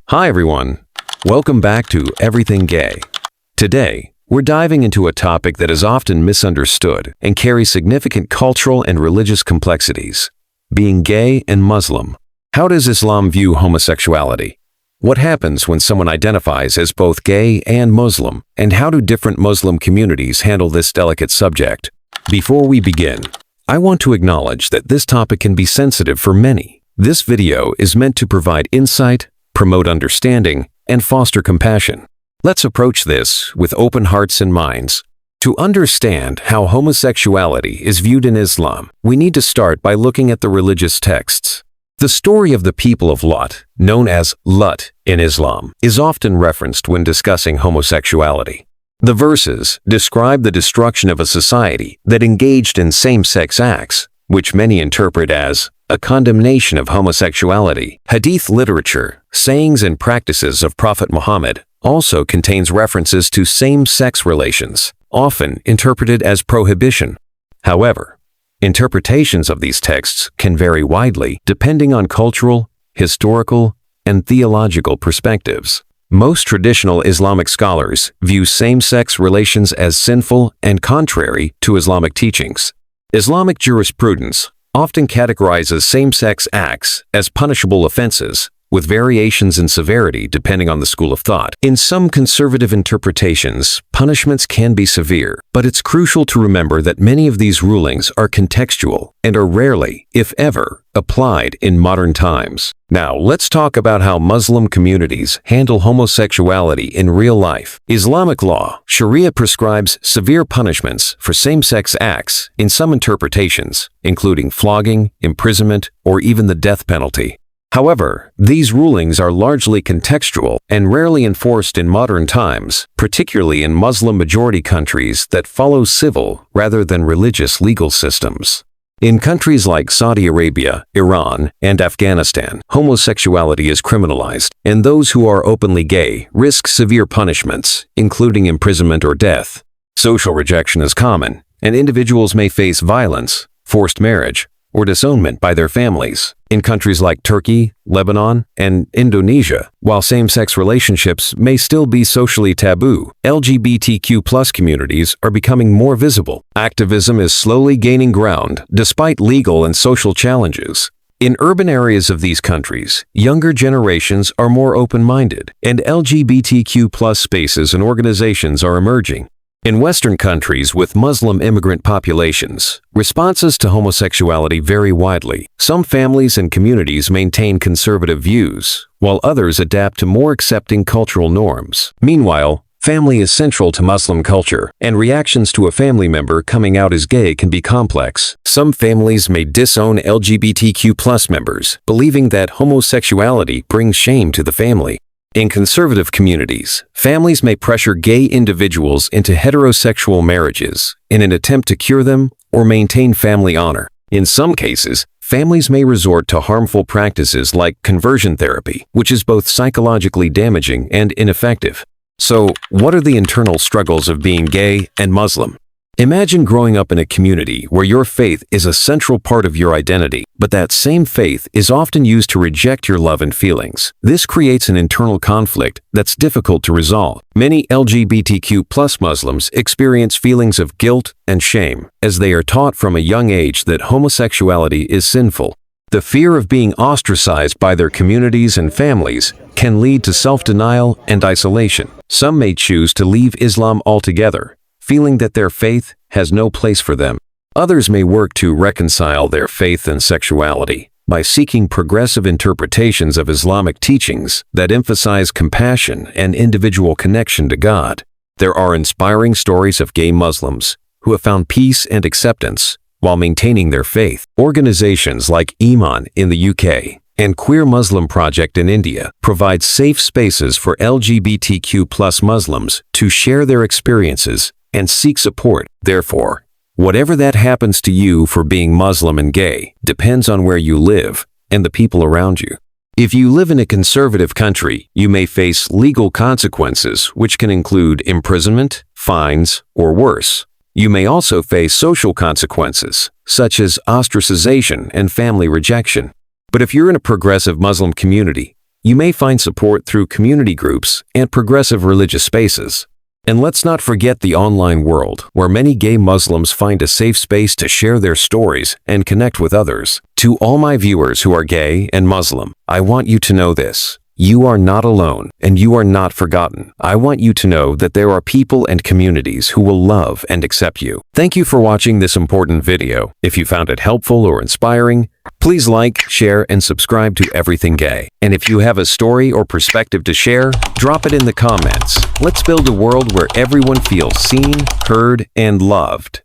Hi everyone, welcome back to Everything Gay. Today, we're diving into a topic that is often misunderstood and carries significant cultural and religious complexities: being gay and Muslim. How does Islam view homosexuality? What happens when someone identifies as both gay and Muslim, and how do different Muslim communities handle this delicate subject? Before we begin, I want to acknowledge that this topic can be sensitive for many. This video is meant to provide insight, promote understanding, and foster compassion. Let's approach this with open hearts and minds. To understand how homosexuality is viewed in Islam, we need to start by looking at the religious texts. The story of the people of Lot, known as Lut in Islam, is often referenced when discussing homosexuality. The verses describe the destruction of a society that engaged in same-sex acts, which many interpret as a condemnation of homosexuality. Hadith literature, sayings and practices of Prophet Muhammad, also contains references to same-sex relations, often interpreted as prohibition. However, interpretations of these texts can vary widely depending on cultural, historical, and theological perspectives. Most traditional Islamic scholars view same-sex relations as sinful and contrary to Islamic teachings. Islamic jurisprudence often categorizes same-sex acts as punishable offenses, with variations in severity depending on the school of thought. In some conservative interpretations, punishments can be severe, but it's crucial to remember that many of these rulings are contextual and are rarely, if ever, applied in modern times. Now, let's talk about how Muslim communities handle homosexuality in real life. Islamic law, Sharia, prescribes severe punishments for same-sex acts in some interpretations, including flogging, imprisonment, or even the death penalty. However, these rulings are largely contextual and rarely enforced in modern times, particularly in Muslim-majority countries that follow civil rather than religious legal systems. In countries like Saudi Arabia, Iran, and Afghanistan, homosexuality is criminalized, and those who are openly gay risk severe punishments, including imprisonment or death. Social rejection is common, and individuals may face violence, forced marriage, or disownment by their families. In countries like Turkey, Lebanon, and Indonesia, while same-sex relationships may still be socially taboo, LGBTQ+ communities are becoming more visible. Activism is slowly gaining ground despite legal and social challenges. In urban areas of these countries, younger generations are more open-minded, and LGBTQ+ spaces and organizations are emerging. In Western countries with Muslim immigrant populations, responses to homosexuality vary widely. Some families and communities maintain conservative views, while others adapt to more accepting cultural norms. Meanwhile, family is central to Muslim culture, and reactions to a family member coming out as gay can be complex. Some families may disown LGBTQ+ members, believing that homosexuality brings shame to the family. In conservative communities, families may pressure gay individuals into heterosexual marriages in an attempt to cure them or maintain family honor. In some cases, families may resort to harmful practices like conversion therapy, which is both psychologically damaging and ineffective. So, what are the internal struggles of being gay and Muslim? Imagine growing up in a community where your faith is a central part of your identity, but that same faith is often used to reject your love and feelings. This creates an internal conflict that's difficult to resolve. Many LGBTQ+ Muslims experience feelings of guilt and shame, as they are taught from a young age that homosexuality is sinful. The fear of being ostracized by their communities and families can lead to self-denial and isolation. Some may choose to leave Islam altogether, feeling that their faith has no place for them. Others may work to reconcile their faith and sexuality by seeking progressive interpretations of Islamic teachings that emphasize compassion and individual connection to God. There are inspiring stories of gay Muslims who have found peace and acceptance while maintaining their faith. Organizations like Iman in the UK and Queer Muslim Project in India provide safe spaces for LGBTQ+ Muslims to share their experiences and seek support. Therefore, whatever that happens to you for being Muslim and gay depends on where you live and the people around you. If you live in a conservative country, you may face legal consequences, which can include imprisonment, fines, or worse. You may also face social consequences, such as ostracization and family rejection. But if you're in a progressive Muslim community, You may find support through community groups and progressive religious spaces. And let's not forget the online world, where many gay Muslims find a safe space to share their stories and connect with others. To all my viewers who are gay and Muslim, I want you to know this. You are not alone, and you are not forgotten. I want you to know that there are people and communities who will love and accept you. Thank you for watching this important video. If you found it helpful or inspiring, please like, share, and subscribe to Everything Gay. And if you have a story or perspective to share, drop it in the comments. Let's build a world where everyone feels seen, heard, and loved.